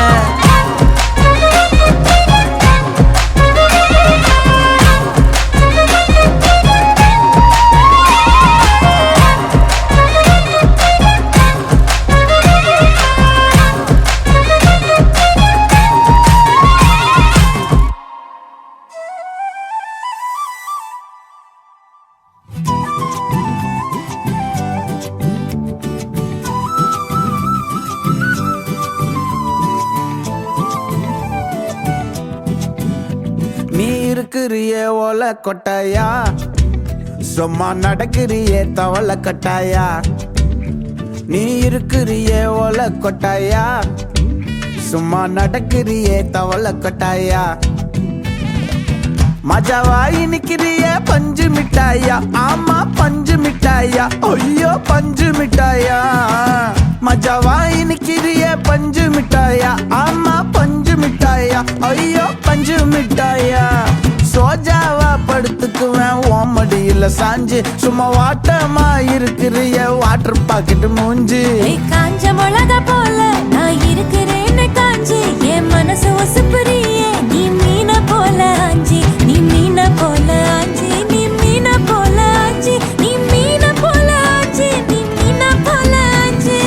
நீ இருக்கிறியே ஓல கொட்டாயா சும்மா நடக்கிறியே தவள கட்டாயா நீ இருக்கிறியே ஓல கொட்டாயா சும்மா நடக்கிறியே தவள கொட்டாயா மஜாவாய் நிக்கிறியே பஞ்சு மிட்டாயா ஆமா பஞ்சு மிட்டாயா ஐயோ பஞ்சு மிட்டாயா மஜாவாய் நிக்கிறியே பஞ்சு மிட்டாயா ஆமா பஞ்சு மிட்டாயா ஐயோ பஞ்சு மிட்டாயா சோஜாவா படுத்துக்குவேன் ஓமடியில சாஞ்சு சும்மா வாட்டமா இருக்கிறிய வாட்டர் பாக்கெட் மூஞ்சி காஞ்ச மிளக போல நான் இருக்கிறேன்னு காஞ்சி என் மனசு ஒசுப்புறியே நீ மீன போல ஆஞ்சி நீ மீன போல ஆஞ்சி நீ மீன போல ஆஞ்சி நீ மீன போல ஆஞ்சி நீ மீன போல ஆஞ்சி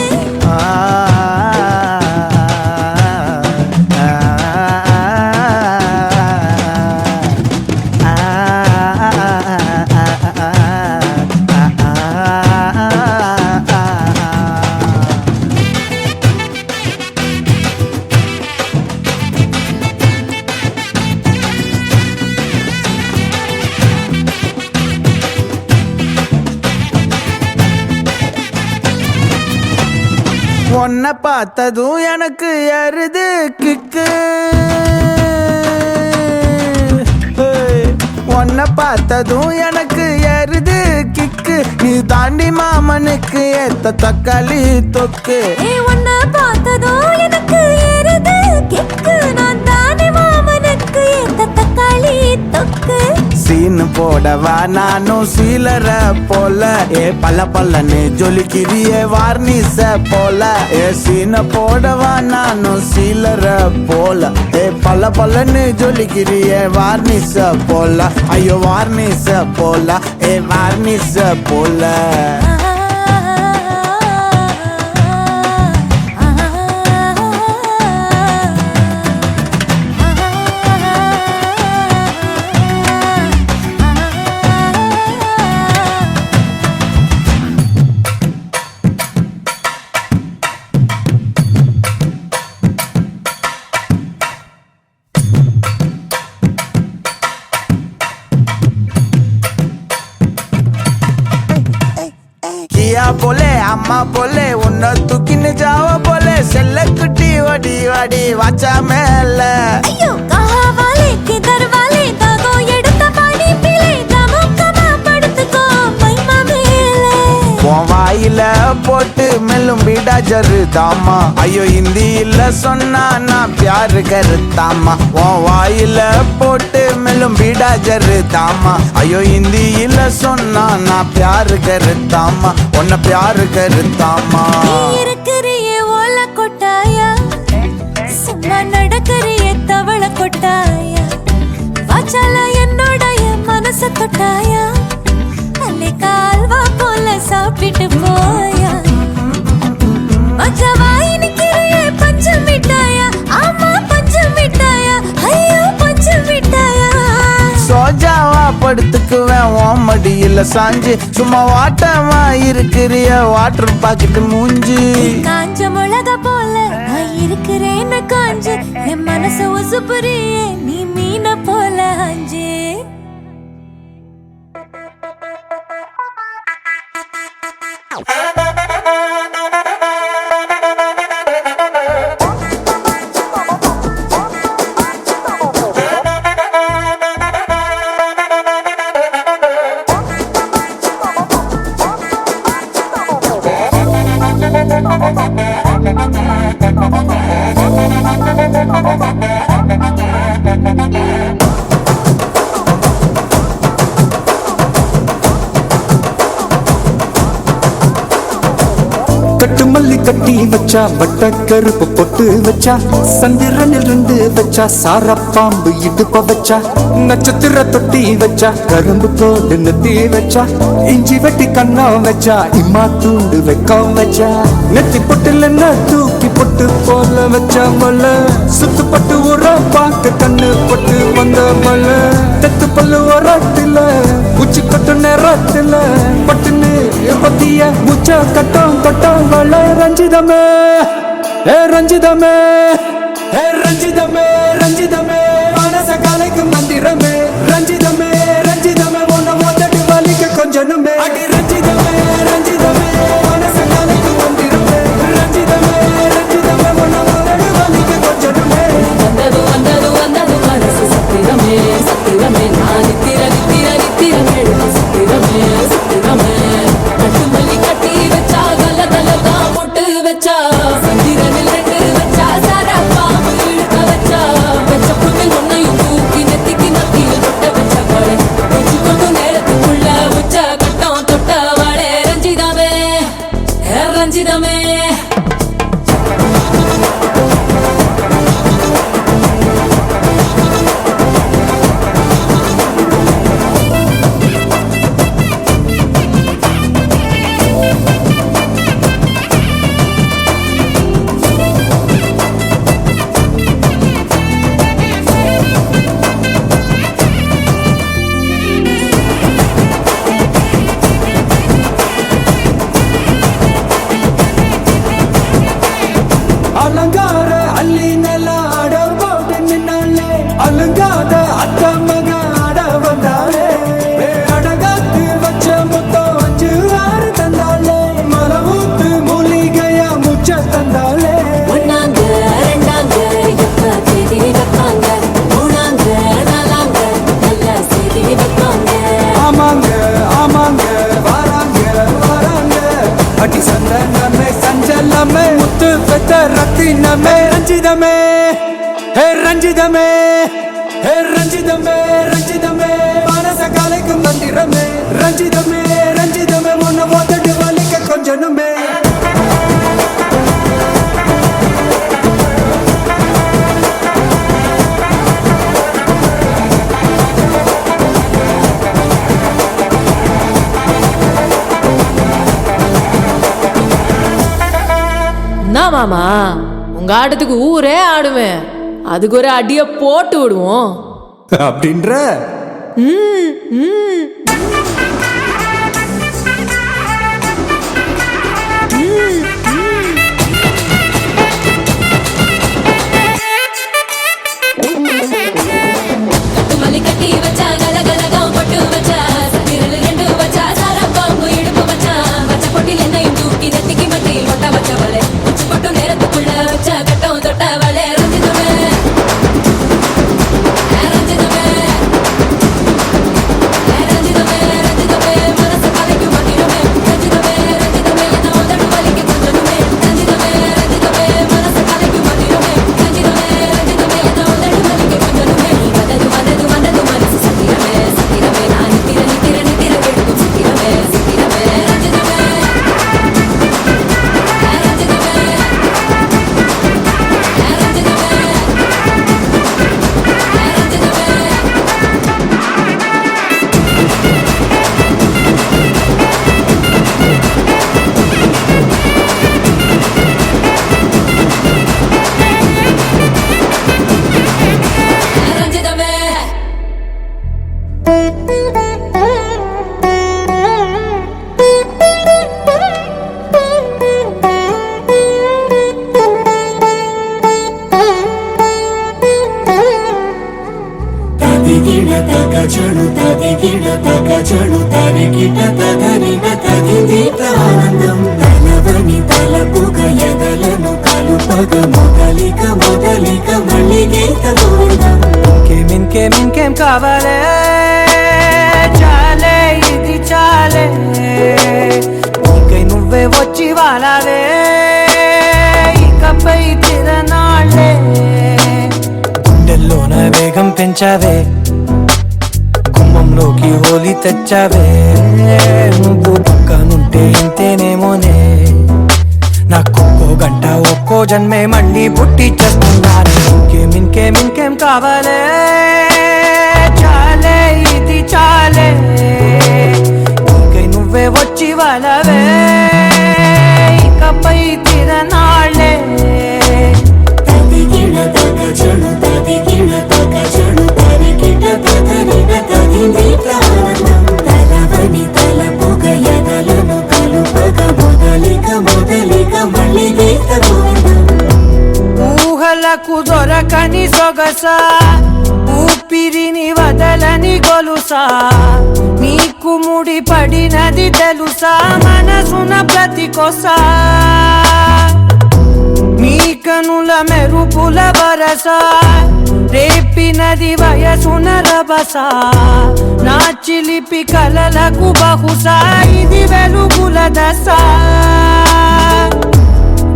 உன்னை பார்த்ததும் எனக்கு எருது கிக்கு உன்னை பார்த்ததும் எனக்கு எருது கிக்கு நீ தாண்டி மாமனுக்கு ஏத்த தக்காளி தொக்கு உன்னை பார்த்ததும் எனக்கு எருது கிக்கு நான் தானே மாமனுக்கு ஏத்த தக்காளி தொக்கு சீனு போடவா நானும் சீலர போல ஏ பல்ல பல்லன்னு ஜொலிக்கிறியே வார்னிச போல ஏ சீன போடவா நானும் சீலர போல ஏ பல்ல பல்லன்னு ஜொலிக்கிறியே வார்னிச போல ஐயோ வார்னிச போல ஏ வார்னிச போல கியா போலே அம்மா போலே உன்னை தூக்கின்னு ஜாவ போலே செல்ல குட்டி வடி வடி வாச்சா மேல ஐயோ கஹா வாலே கிதர் வாலே தாகோ எடுத்த பாடி பிலே தமக்கமா படுத்துக்கோ மைமா மேலே உன் வாயில போட்டு மெல்லும் பீடா ஜரு தாமா ஐயோ ஹிந்தியில சொன்னா நான் பியாரு கருத்தாமா உன் வாயில போட்டு மெல்லும் பீடா ஜரு தாமா ஐயோ ஹிந்தியில சொன்னா நான் பியாரு கருத்தாமா உன்னை பியாரு கருத்தாமா இருக்கிறியே ஓல கொட்டாயா சும்மா நடக்கிறியே தவள கொட்டாயா வாச்சால என்னோடைய மனச தொட்டாயா அல்லே கால்வா போல மடியில சாஞ்சு சும்மா வாட்டமா இருக்கிறிய வாட்டர் பாக்கெட்டு மூஞ்சி. காஞ்ச மிளகா போல நான் இருக்கிறேன்னு காஞ்சு என் மனசு உசுப்புறியே நீ மீன போல அஞ்சு. கட்டு மல்லி கட்டி வச்சா வட்ட கருப்பு பொட்டு வச்சா சந்திரனில் 2 வச்சா சாரப்பாம்பு இடுப்ப வச்சா நட்சத்திர தொட்டி வச்சா கரும்பு தோடு நெத்தி வச்சா இஞ்சி வெட்டி கண்ணா வச்சா இம்மா தூண்டு வெக்கம் வச்சா நெத்தி பொட்டுல என்ன தூக்கி பொட்டு போல வச்சா மல சுத்து பட்டு உர பார்க்க கண்ணு பொட்டு வந்த மல தெத்து பல்லு உரத்துல உச்சி கொட்டு நேரத்துல பட்டுன்னு பத்திய முச்ச கட்டம் கட்டம் வள ரஞ்சிதமே ஏ ரஞ்சிதமே ஏ ரஞ்சிதமே ரஞ்சிதமே மனச கலைக்கு மந்திரமே ரஞ்சிதமே ரஞ்சிதமே உன்னை மொதட்டு வலிக்க கொஞ்சனுமே அடி ரஞ்சிதமே ரஞ்சிதமே மனச கலைக்கு மந்திரமே ரஞ்சிதமே ரஞ்சிதமே உன்னை மொதட்டு வலிக்க கொஞ்சனுமே. வந்தது வந்தது வந்தது மனசு சத்திரமே சத்திரமே நான் நித்திர நித்திர நித்திரம் எழுது சத்திரமே சத்திரமே. கட்டு மல்லி கட்டி வச்சா கல கல தான் போட்டு வச்சா சந்திரனில் 2 வச்சா சாரா பாம்பு இழுக்க வச்சா வச்ச புண்ணில் ஒன்னையும் தூக்கி நெத்திக்கு நத்தியில் தொட்ட வச்ச வாழை வச்சு கொண்டு நேரத்துக்குள்ள உச்ச கட்டம் தொட்ட வாழை ரஞ்சிதமே ரஞ்சிதமே. அலங்கார அள்ளி நில ஆட போட்டு நின்னாலே அலங்காத அத்த மக ஆட வந்தாலே அடகாத்து வச்ச மொத்தம் 5 6 தந்தாலே மலமூத்து மூலிகையா முச்ச தந்தாலே. ஒன்னாங்க ரெண்டாங்க எப்ப தேதி வைப்பாங்க மூணாங்க நாலாங்க நல்ல செய்தி வைப்பாங்க. ஆமாங்க ஆமாங்க வராங்க வராங்க அடி சந்தனமே சஞ்சலமே முத்து பெத்த ரத்தினமே ரஞ்சிதமே ஹே ரஞ்சிதமே ஹே ரஞ்சிதமே ரஞ்சிதமே மனச கலைக்கு மந்திரமே ரஞ்சிதமே ரஞ்சிதமே உன்னை மொதட்டு வலிக்க கொஞ்சனுமே. என்ன மாமா உங்க ஆட்டத்துக்கு ஊரே ஆடுவேன், அதுக்கு ஒரு அடிய போட்டு விடுவோம் அப்படின்ற ம் ம் கட்டு மல்லி கட்டி வச்சா கல கல தான் போட்டு வச்சா சந்திரனில் 2 வச்சா சாரா பாம்பு இடுப்பு வச்சா வச்ச பொட்டில் என்னையும் தூக்கி நெத்திக்கு மத்தியில் ஒட்ட வச்ச வலை உச்சி கொட்டு நேரத்துக்குள்ள வச்ச கட்டம் தொட்ட வலை ரஞ்சிதமே ரஞ்சிதமே ரஞ்சிதமே. వాళ్ళవే ఇకపై తిరనాళ్ళే గుండెల్లోన వేగం పెంచావే గుమ్మంలోకి హోలీ తెచ్చావే నువ్వు పక్కనుంటే ఇంతేనేమోనే నాకొక్కో గంట ఒక్కో జన్మే మళ్ళీ పుట్టి చేస్తున్నాను ఇంకేం కావాలే చాలే ఇది చాలే ఇంకై నువ్వే వచ్చి వాళ్ళవే ఇకపై తిరనాళ్ళే ఊహలకు దొరకని సొగస ఊపిరిని వదలని గొలుసా నీకు ముడి పడినది తెలుసా మనసున ప్రతి కొసా నీ కనుల మెరుపుల వరస రేపినది వయసున రభస నా చిలిపి కలలకు బహుశా ఇది వెలుగుల దశ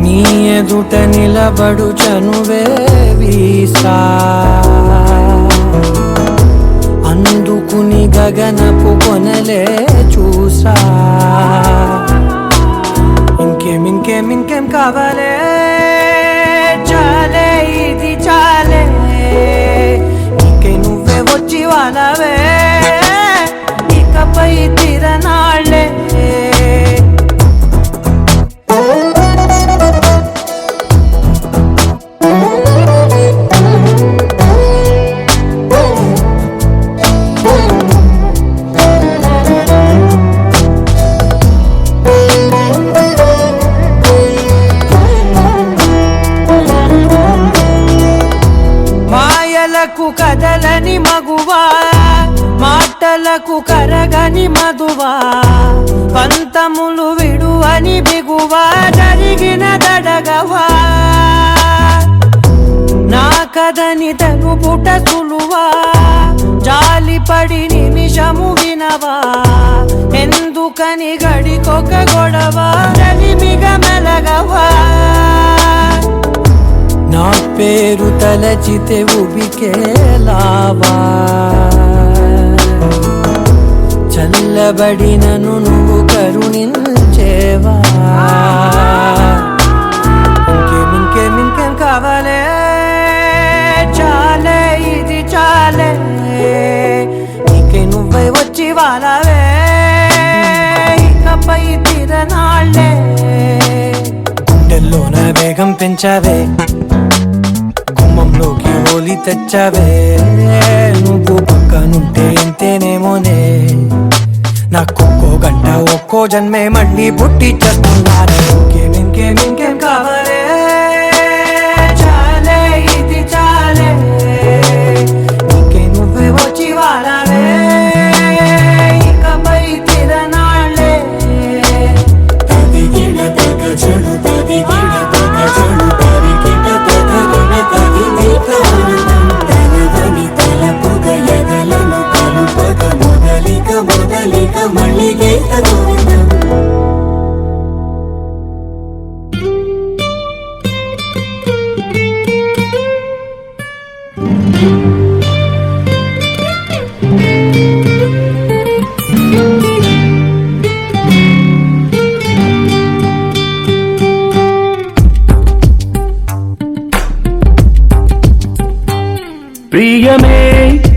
నీ ఎదుట నిలబడు చనువే వీసా అందుకుని గగనపు కొనలే చూసా ఇంకేం కావాలే చాలే ఇది చాలే ఇంకే నువ్వే వచ్చి వాళ్ళవే ఇకపై తిరనాళ్ళే కదలని మగువా మాటలకు కరగని మధువా పంతములు విడువని బిగువా జరిగిన దడగవా నా కదని తెలుపుట సులువా జాలిపడి నిమిషము వినవా ఎందుకని గడికొక గొడవ రవిమిగ మెలగవా నా పేరు తలచితే ఉబికేలావా చల్లబడినను నువ్వు కరుణించేవా ఇంకేం కావాలే చాలే ఇది చాలే ఇంకే నువ్వే వచ్చి వాళ్ళవే ఇకపై తిరనాళ్ళే గుండెల్లోన వేగం పెంచావే గుమ్మంలోకి హోలీ తెచ్చావే నువ్వు పక్కనుంటే ఇంతేనేమోనే నాకొక్కో గంట ఒక్కో జన్మే మళ్ళీ పుట్టి చేస్తున్నాను ఇంకేం కావాలే చాలే ఇది చాలే ఇంకే నువ్వే వచ్చి వాళ్ళవే ఇకపై తిరనాళ్ళే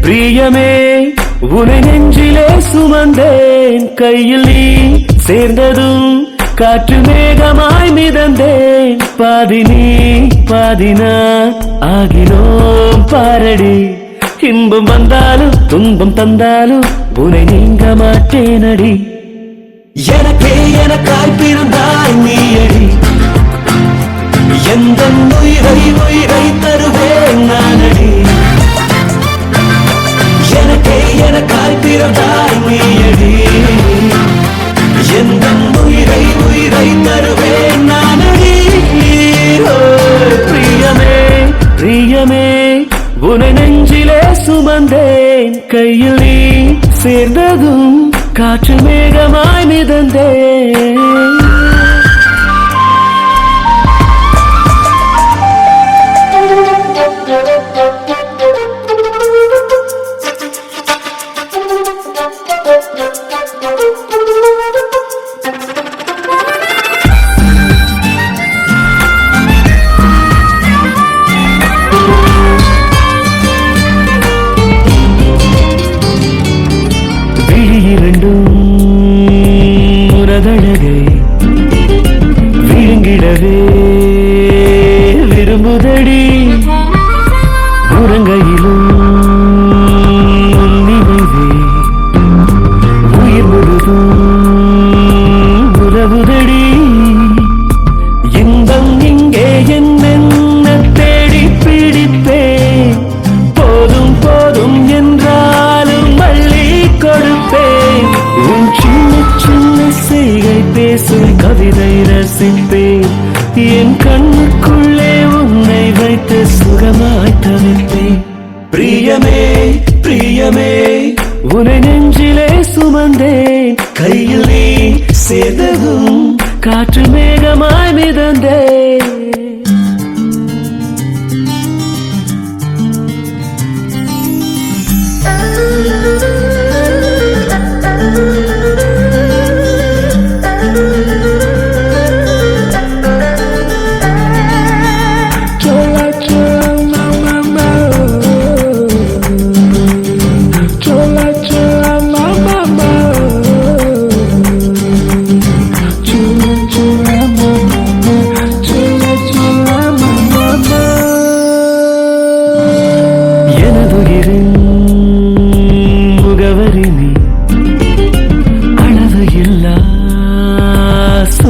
பிரியமே உனை நெஞ்சிலே சுமந்தேன் கையில் நீ சேர்ந்ததும் காற்று மேகமாய் மிதந்தேன் பாதி நீ பாதி நான் ஆகினோம் பாரடி இன்பம் வந்தாலும் துன்பம் தந்தாலும் உனை நீங்க மாட்டேனடி எனக்கே எனக்காய் பிறந்தாய் நீயடி எந்த உயிரை தருவேன் நானடி எனக்கே எனக்காய் பிறந்தாய் நீயடி எந்த உயிரை தருவேன் நானடி பிரியமே உனை நெஞ்சிலே சுமந்தேன் கையில் நீ சேர்ந்ததும் காற்று மேகமாய் மிதந்தேன் பேசும் கவிதை ரசிப்பேன் என் கண்ணுக்குள்ளே உன்னை வைத்து சுகமாய் தவிர்ப்பேன் பிரியமே பிரியமே உன்னை நெஞ்சிலே சுமந்தேன் கையில் நீ சேர்ந்ததும் காற்று மேகமாய் மிதந்தேன்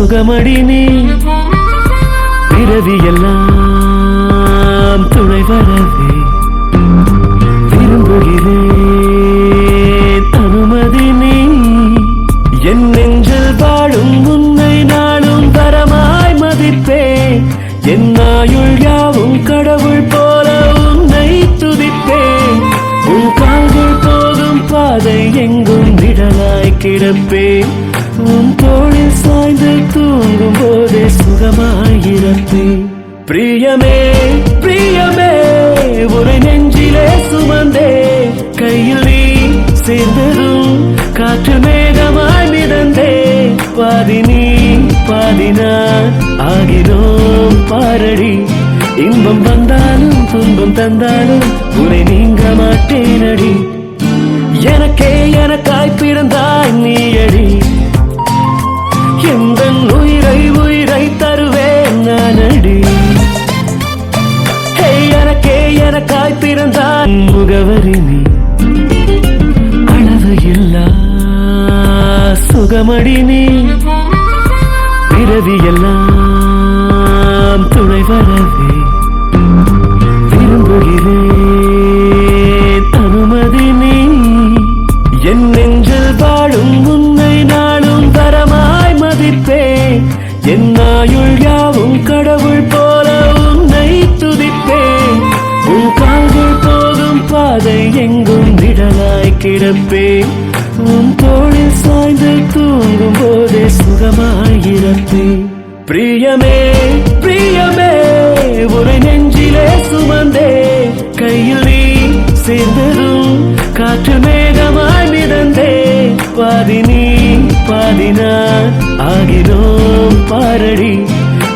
சுகமடி நீ பிறவி எல்லாம் துணை வரவே விரும்புகிறேன் அனுமதி நீ என் நெஞ்சில் வாழும் உன்னை நானும் தரமாய் மதிப்பேன் என் ஆயுள் யாவும் கடவுள் போல உன்னை துதிப்பேன் உன் கால்கள் போகும் பாதை எங்கும் நிழலாய் கிடப்பேன் உன் தோளில் சாய்ந்து தூங்கும் போதே சுகமாயிருப்பேன் பிரியமே பிரியமே ஒரு நெஞ்சிலே சுமந்தே கையில் நீ சேர்ந்ததும் காற்று மேகமாய் மிதந்தே பாதி நீ பாதி நான் ஆகினோம் பாரடி இன்பம் வந்தாலும் துன்பம் தந்தாலும் உன்னை நீங்க மாட்டேனடி எனக்கே எனக்காய் பிறந்தாய் நீயடி எந்த உயிரை உயிரை தருவேன் நானடி எனக்கே எனக்காய் பிறந்தான் முகவரி நீ அளவு இல்லா சுகமடி நீ பிறவி எல்லாம் துணை வரவே விரும்புகிறேன் அனுமதி நீ என் நெஞ்சில் வாழும் உன்னை நானும் தரமாய் மதிப்பேன் என் ஆயுள் யாவும் கடவுள் போல உன்னை துதிப்பேன் உன் கால்கள் போகும் பாதை எங்கும் நிழலாய் கிடப்பேன் உன் தோளில் சாய்ந்து தூங்கும் போதே சுகமாயிருப்பேன் பிரியமே பிரியமே ஒரு நெஞ்சிலே சுமந்தே கையில் நீ சேர்ந்ததும் காற்று மேகமாய் மிதந்தே பாதி நீ பாதி நான் ஆகினோம் பாரடி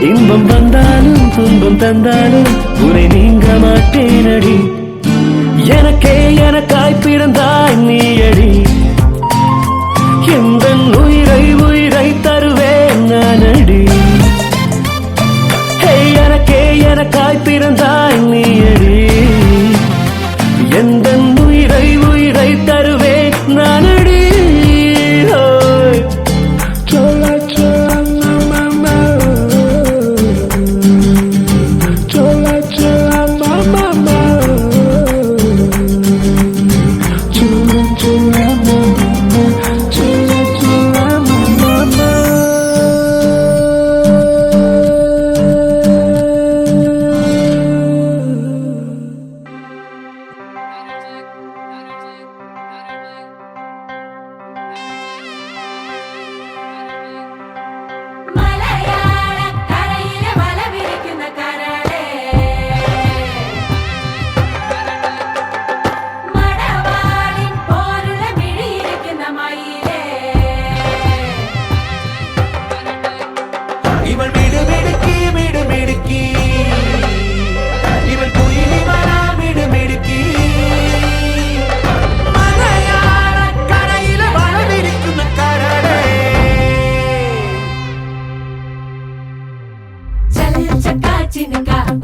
இன்பம் வந்தாலும் துன்பம் தந்தாலும் உன்னை நீங்க மாட்டேனடி எனக்கே எனக்காய் பிறந்தாய் நீயடி எந்த உயிரை உயிரை தருவேன் நானடி எனக்கே எனக்காய் பிறந்தாய் நீயடி எந்த உயிரை உயிரை தருவேன் நானடி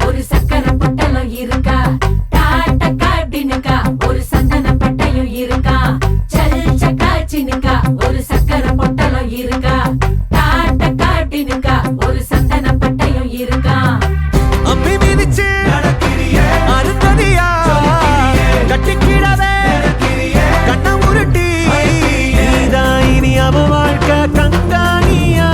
ஒரு சக்கர பொட்டலம் இருக்கா டாட்ட காட்டினுக்கா ஒரு சந்தன பட்டையும் இருக்கா சல் சக்காச்சினுக்கா ஒரு சக்கர பொட்டலம் இருக்கா டாட்ட காட்டினுக்கா ஒரு சந்தன பட்டையும் இருக்கா அம்பி மிதிச்சு அருந்ததியா கட்டிக்கிடவே கண்ண உருட்டி நீதான் இனி அவ வாழ்க்கை கங்காணியா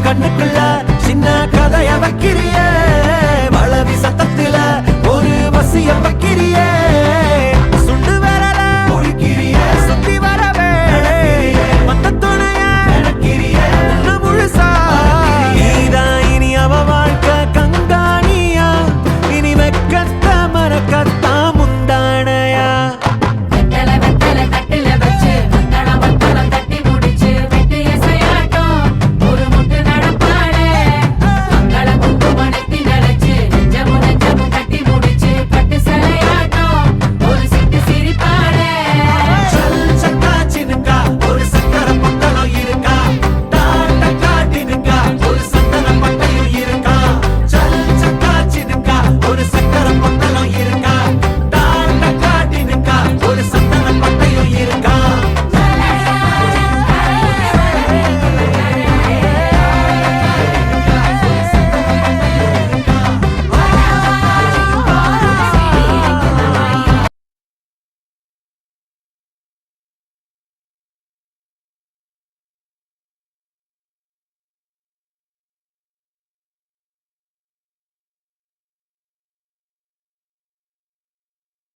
கண்ணுக்குள்ள சின்ன கதைய வைக்கிறிய வளவி சத்தத்துல ஒரு வசியம்